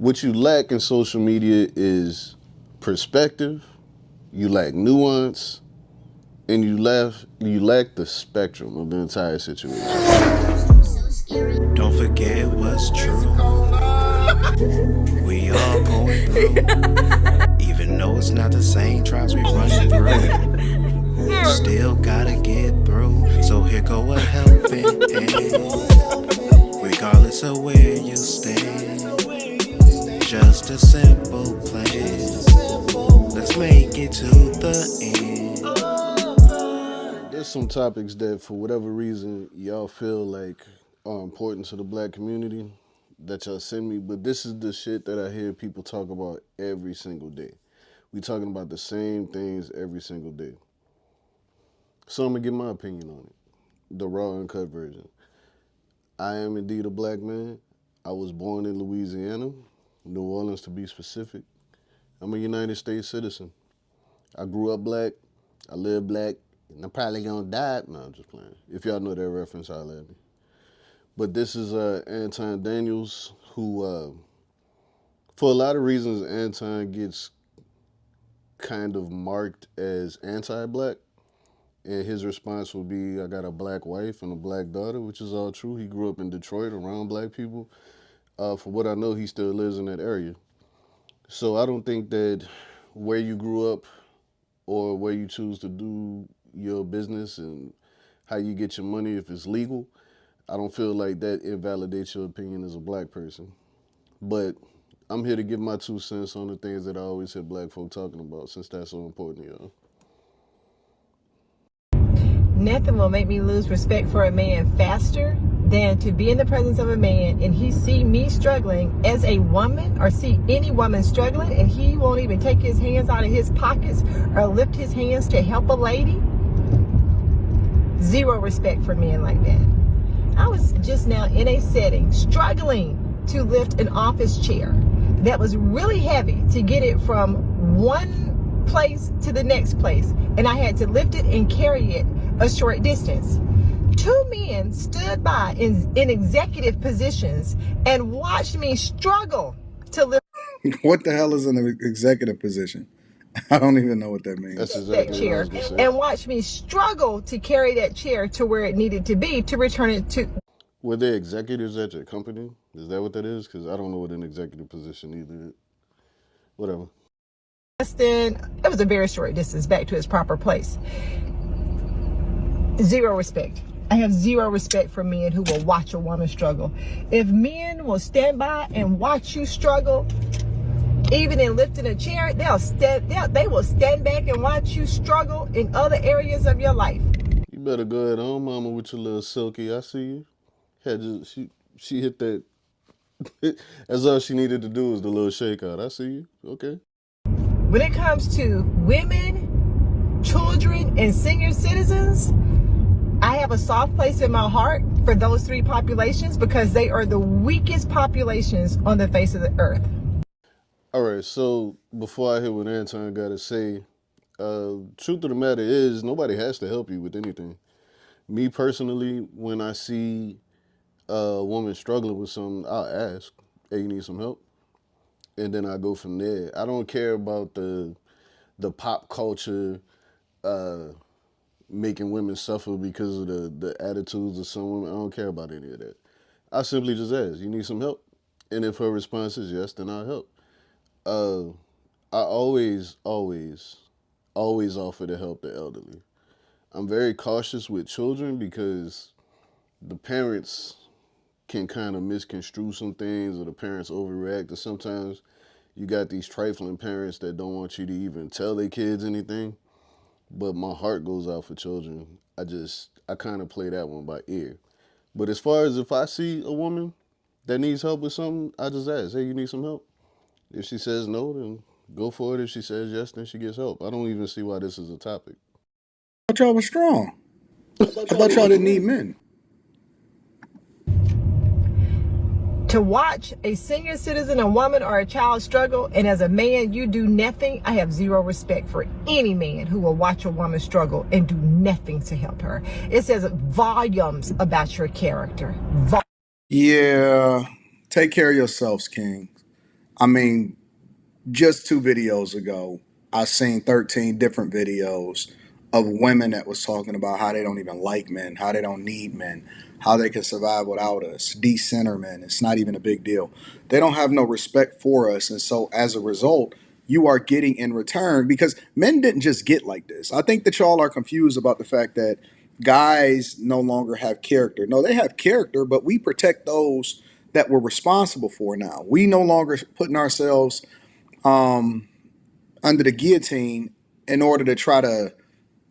what you lack in social media is perspective, you lack nuance, and you lack the spectrum of the entire situation. Don't forget what's true. We all going through. Even though it's not the same trials we running through. Still gotta get through. So here go a helping hand. Regardless of where you stand. Just a simple plan. Let's make it to the end. There's some topics that, for whatever reason, y'all feel like are important to the black community that y'all send me, but this is the shit that I hear people talk about every single day. We talking about the same things every single day. So I'm gonna give my opinion on it, the raw uncut version. I am indeed a black man. I was born in Louisiana, New Orleans to be specific. I'm a United States citizen. I grew up black, I live black, and I'm probably gonna die. No, I'm just playing. If y'all know that reference, I'll let me. But this is Anton Daniels, who, for a lot of reasons, Anton gets kind of marked as anti-black. And his response would be, I got a black wife and a black daughter, which is all true. He grew up in Detroit around black people. For what I know, he still lives in that area. So I don't think that where you grew up or where you choose to do your business and how you get your money, if it's legal, I don't feel like that invalidates your opinion as a black person. But I'm here to give my 2 cents on the things that I always hear black folk talking about, since that's so important to y'all. Nothing will make me lose respect for a man faster than to be in the presence of a man and he see me struggling as a woman, or see any woman struggling, and he won't even take his hands out of his pockets or lift his hands to help a lady. Zero respect for men like that. I was just now in a setting struggling to lift an office chair that was really heavy to get it from one place to the next place, and I had to lift it and carry it a short distance. 2 men stood by in executive positions and watched me struggle to lift What the hell is an executive position? I don't even know what that means. That's exactly that chair, and watched me struggle to carry that chair to where it needed to be to return it to. Were there executives at your company? Is that what that is? Because I don't know what an executive position either is. Whatever. Then it was a very short distance back to its proper place. Zero respect. I have zero respect for men who will watch a woman struggle. If men will stand by and watch you struggle, even in lifting a chair, they will stand back and watch you struggle in other areas of your life. You better go ahead on, mama, with your little silky. I see you. She hit that. That's all she needed to do was the little shake out. I see you. Okay. When it comes to women, children, and senior citizens, I have a soft place in my heart for those 3 populations because they are the weakest populations on the face of the earth. All right, so before I hear what Anton got to say, truth of the matter is nobody has to help you with anything. Me personally, when I see a woman struggling with something, I'll ask, hey, you need some help? And then I go from there. I don't care about the pop culture making women suffer because of the attitudes of some women. I don't care about any of that. I simply just ask, you need some help? And if her response is yes, then I'll help. I always offer to help the elderly. I'm very cautious with children because the parents can kind of misconstrue some things, or the parents overreact, or sometimes you got these trifling parents that don't want you to even tell their kids anything. But my heart goes out for children. I kind of play that one by ear. But as far as if I see a woman that needs help with something, I just ask, hey, you need some help? If she says no, then go for it. If she says yes, then she gets help. I don't even see why this is a topic. I thought y'all was strong. I thought y'all didn't need men. To watch a senior citizen, a woman, or a child struggle, and as a man you do nothing, I have zero respect for any man who will watch a woman struggle and do nothing to help her. It says volumes about your character. Yeah, take care of yourselves, King. I mean, just 2 videos ago, I seen 13 different videos of women that was talking about how they don't even like men, how they don't need men, how they can survive without us, decenter men. It's not even a big deal. They don't have no respect for us. And so as a result, you are getting in return because men didn't just get like this. I think that y'all are confused about the fact that guys no longer have character. No, they have character, but we protect those that we're responsible for now. We no longer putting ourselves um, under the guillotine in order to try to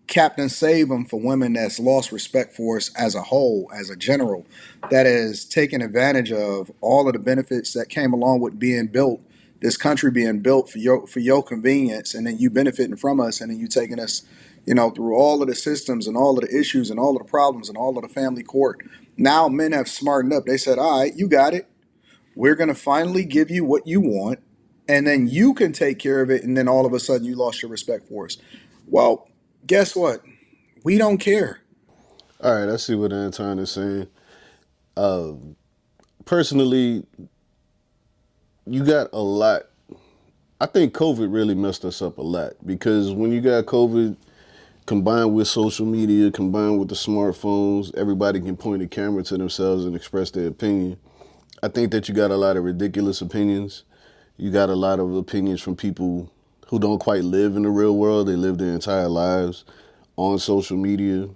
captain save them for women that's lost respect for us as a whole, as a general, that has taken advantage of all of the benefits that came along with being built, this country being built for your convenience, and then you benefiting from us, and then you taking us, through all of the systems and all of the issues and all of the problems and all of the family court. Now men have smartened up. They said, all right, you got it. We're going to finally give you what you want, and then you can take care of it. And then all of a sudden, you lost your respect for us. Well, guess what? We don't care. All right, I see what Anton is saying. Personally, you got a lot. I think COVID really messed us up a lot because when you got COVID combined with social media, combined with the smartphones, everybody can point a camera to themselves and express their opinion. I think that you got a lot of ridiculous opinions. You got a lot of opinions from people who don't quite live in the real world. They live their entire lives on social media.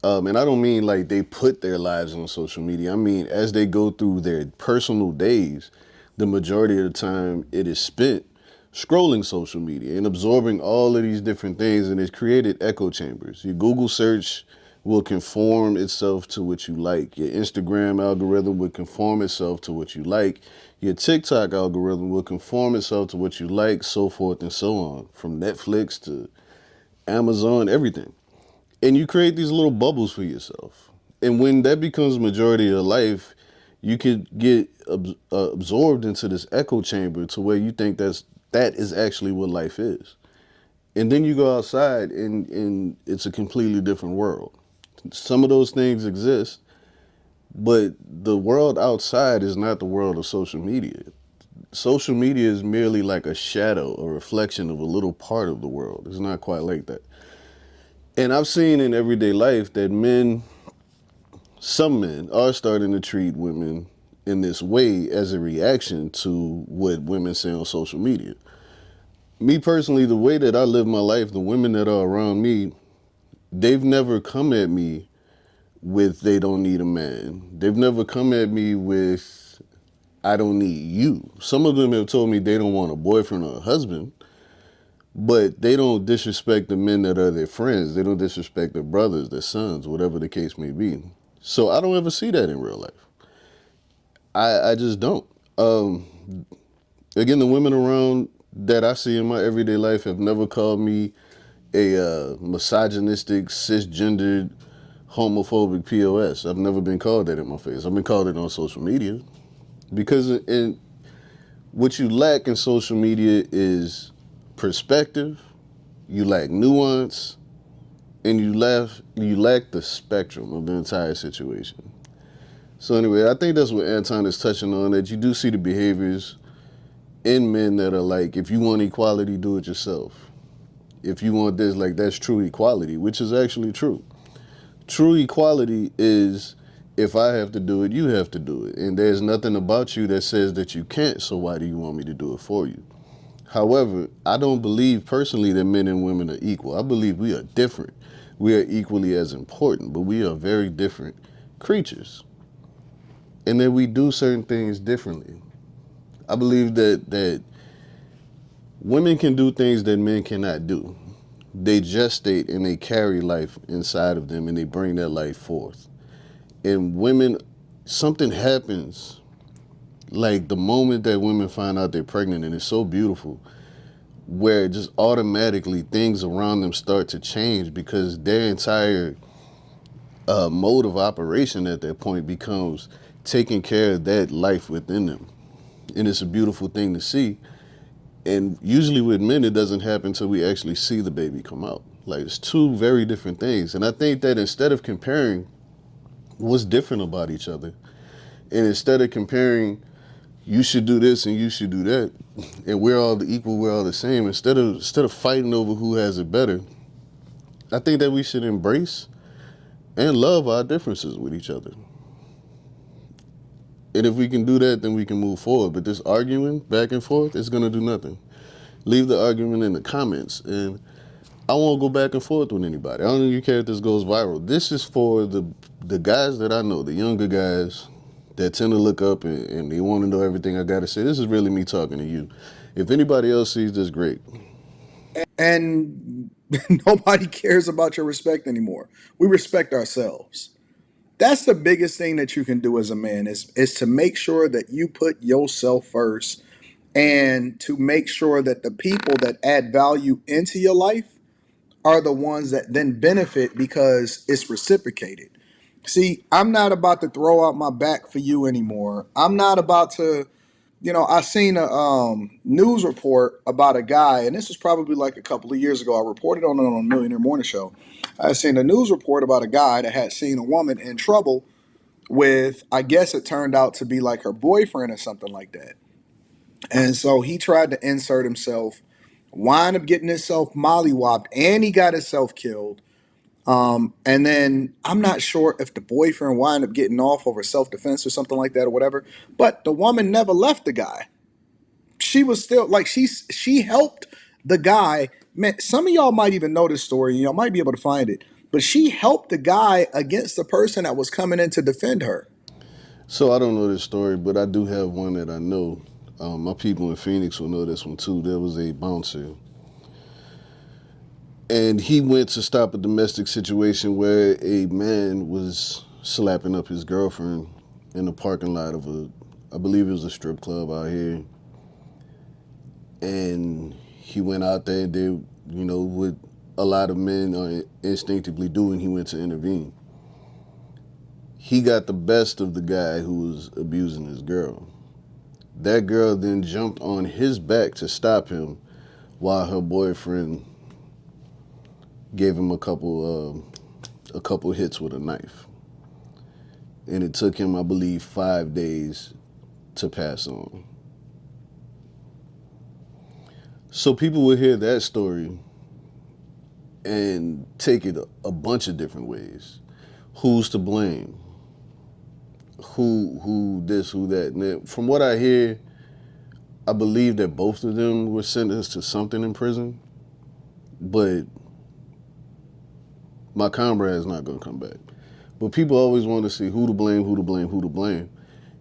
And I don't mean like they put their lives on social media. I mean, as they go through their personal days, the majority of the time it is spent scrolling social media and absorbing all of these different things, and it's created echo chambers. Your Google search will conform itself to what you like. Your Instagram algorithm will conform itself to what you like. Your TikTok algorithm will conform itself to what you like, so forth and so on, from Netflix to Amazon, everything. And you create these little bubbles for yourself. And when that becomes majority of your life, you could get absorbed into this echo chamber to where you think that is actually what life is. And then you go outside and it's a completely different world. Some of those things exist, but the world outside is not the world of social media. Social media is merely like a shadow, a reflection of a little part of the world. It's not quite like that. And I've seen in everyday life that some men are starting to treat women in this way as a reaction to what women say on social media. Me personally, the way that I live my life, the women that are around me, they've never come at me with they don't need a man. They've never come at me with I don't need you. Some of them have told me they don't want a boyfriend or a husband, but they don't disrespect the men that are their friends. They don't disrespect their brothers, their sons, whatever the case may be. So I don't ever see that in real life. I just don't. Again, the women around that I see in my everyday life have never called me a misogynistic, cisgendered, homophobic POS. I've never been called that in my face. I've been called it on social media because what you lack in social media is perspective, you lack nuance, and you lack the spectrum of the entire situation. So anyway, I think that's what Anton is touching on, that you do see the behaviors in men that are like, if you want equality, do it yourself. If you want this, like, that's true equality, which is actually true. True equality is if I have to do it, you have to do it. And there's nothing about you that says that you can't, so why do you want me to do it for you? However, I don't believe personally that men and women are equal. I believe we are different. We are equally as important, but we are very different creatures. And then we do certain things differently. I believe that women can do things that men cannot do. They gestate and they carry life inside of them and they bring that life forth. And women, something happens like the moment that women find out they're pregnant, and it's so beautiful, where just automatically things around them start to change because their entire mode of operation at that point becomes taking care of that life within them. And it's a beautiful thing to see. And usually with men, it doesn't happen until we actually see the baby come out. Like, it's two very different things. And I think that instead of comparing what's different about each other, and instead of comparing, you should do this and you should do that, and we're all equal, we're all the same. Instead of fighting over who has it better, I think that we should embrace and love our differences with each other. And if we can do that, then we can move forward. But this arguing back and forth is gonna do nothing. Leave the argument in the comments, and I won't go back and forth with anybody. I don't even care if this goes viral. This is for the guys that I know, the younger guys that tend to look up and they want to know everything I got to say. This is really me talking to you. If anybody else sees this, great. And nobody cares about your respect anymore. We respect ourselves. That's the biggest thing that you can do as a man is to make sure that you put yourself first, and to make sure that the people that add value into your life are the ones that then benefit because it's reciprocated. See, I'm not about to throw out my back for you anymore. I'm not about to, I seen a news report about a guy, and this was probably like a couple of years ago. I reported on it on a Millionaire Morning Show. I seen a news report about a guy that had seen a woman in trouble with, I guess it turned out to be like her boyfriend or something like that. And so he tried to insert himself, wind up getting himself mollywopped, and he got himself killed. And then I'm not sure if the boyfriend wound up getting off over self-defense or something like that or whatever. But the woman never left the guy. She was still like she helped the guy. Man, some of y'all might even know this story. Y'all might be able to find it. But she helped the guy against the person that was coming in to defend her. So I don't know this story, but I do have one that I know. My people in Phoenix will know this one too. There was a bouncer, and he went to stop a domestic situation where a man was slapping up his girlfriend in the parking lot of I believe it was a strip club out here. And he went out there and did, what a lot of men are instinctively doing. He went to intervene. He got the best of the guy who was abusing his girl. That girl then jumped on his back to stop him while her boyfriend gave him a couple hits with a knife. And it took him, I believe, 5 days to pass on. So people would hear that story and take it a bunch of different ways. Who's to blame? Who this, who that? And from what I hear, I believe that both of them were sentenced to something in prison, but my comrade is not going to come back. But people always want to see who to blame, who to blame, who to blame.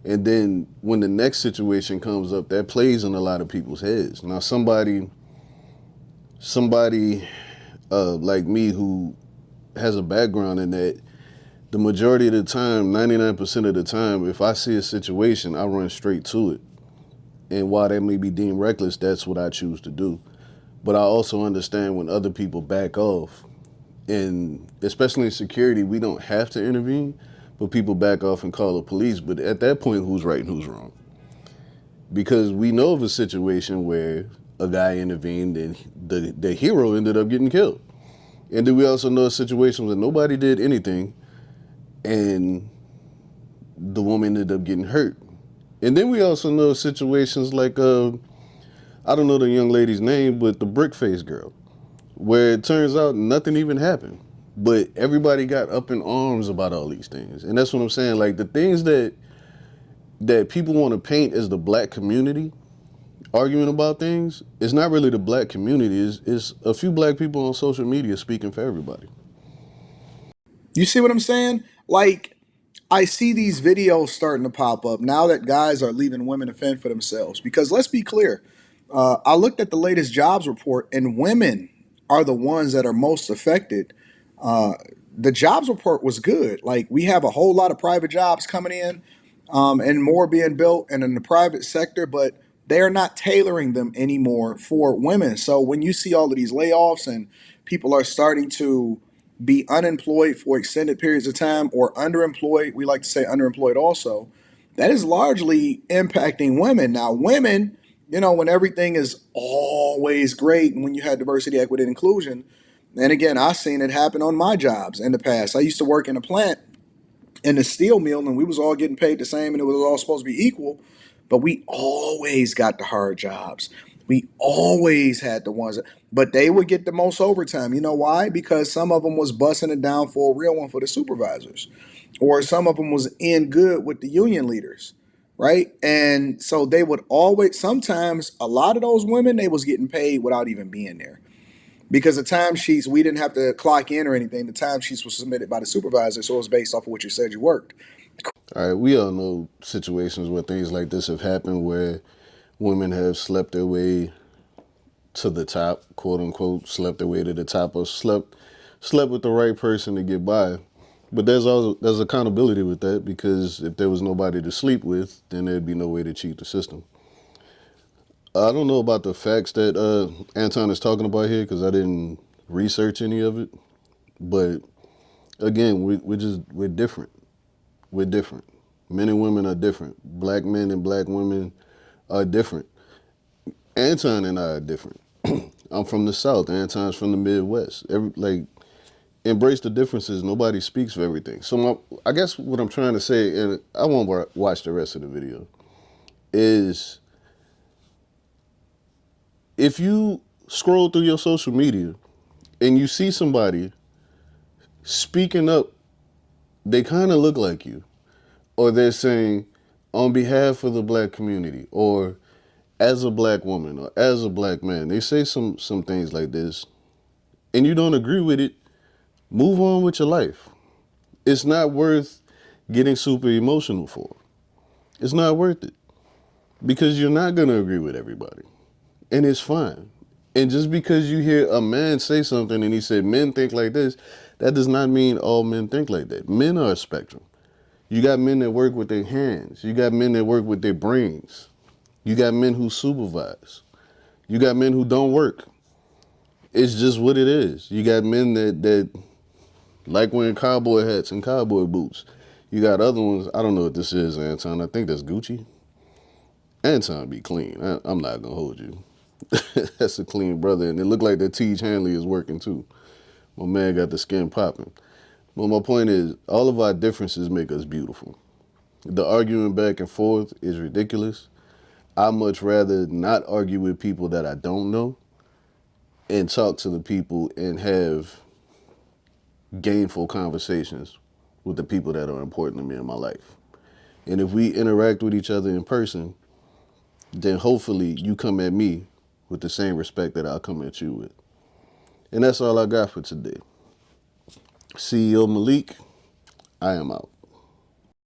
And then when the next situation comes up, that plays in a lot of people's heads. Now somebody like me who has a background in that, the majority of the time, 99% of the time, if I see a situation, I run straight to it. And while that may be deemed reckless, that's what I choose to do. But I also understand when other people back off, and especially in security, we don't have to intervene, but people back off and call the police. But at that point, who's right and who's wrong? Because we know of a situation where a guy intervened and the hero ended up getting killed. And then we also know situations where nobody did anything and the woman ended up getting hurt. And then we also know situations like, I don't know the young lady's name, but the brick face girl, where it turns out nothing even happened. But everybody got up in arms about all these things. And that's what I'm saying. Like the things that people want to paint as the black community arguing about things, it's not really the black community. It's a few black people on social media speaking for everybody. You see what I'm saying? Like, I see these videos starting to pop up now that guys are leaving women to fend for themselves. Because let's be clear, I looked at the latest jobs report, and women are the ones that are most affected. Uh, the jobs report was good. Like, we have a whole lot of private jobs coming in, and more being built and in the private sector, but they're not tailoring them anymore for women. So when you see all of these layoffs and people are starting to be unemployed for extended periods of time, or underemployed, we like to say underemployed also, that is largely impacting women. Now, women, when everything is always great and when you had diversity, equity, and inclusion, and again, I've seen it happen on my jobs in the past. I used to work in a plant in the steel mill, and we was all getting paid the same, and it was all supposed to be equal. But we always got the hard jobs. We always had the ones, but they would get the most overtime. You know why? Because some of them was busting it down for a real one for the supervisors, or some of them was in good with the union leaders, right? And so they would always. Sometimes a lot of those women they was getting paid without even being there because the timesheets we didn't have to clock in or anything. The timesheets were submitted by the supervisor, so it was based off of what you said you worked. All right, we all know situations where things like this have happened where women have slept their way to the top, quote unquote, slept their way to the top, or slept with the right person to get by. But there's accountability with that, because if there was nobody to sleep with, then there'd be no way to cheat the system. I don't know about the facts that Anton is talking about here, because I didn't research any of it. But again, we're different. We're different. Men and women are different. Black men and black women are different. Anton and I are different. I'm from the South. Anton's from the Midwest. Embrace the differences. Nobody speaks for everything. So I guess what I'm trying to say, and I won't watch the rest of the video, is if you scroll through your social media and you see somebody speaking up, they kind of look like you, or they're saying, on behalf of the black community, or as a black woman, or as a black man, they say some things like this, and you don't agree with it, move on with your life. It's not worth getting super emotional for. It's not worth it, because you're not going to agree with everybody, and it's fine. And just because you hear a man say something and he said men think like this, that does not mean all men think like that. Men are a spectrum. You got men that work with their hands. You got men that work with their brains. You got men who supervise. You got men who don't work. It's just what it is. You got men that like wearing cowboy hats and cowboy boots. You got other ones. I don't know what this is, Anton. I think that's Gucci. Anton be clean. I'm not gonna hold you. That's a clean brother, and it looked like that Tej Hanley is working too. My man got the skin popping. But my point is, all of our differences make us beautiful. The arguing back and forth is ridiculous. I much rather not argue with people that I don't know and talk to the people and have gainful conversations with the people that are important to me in my life. And if we interact with each other in person, then hopefully you come at me with the same respect that I'll come at you with. And that's all I got for today. CEO Malik, I am out.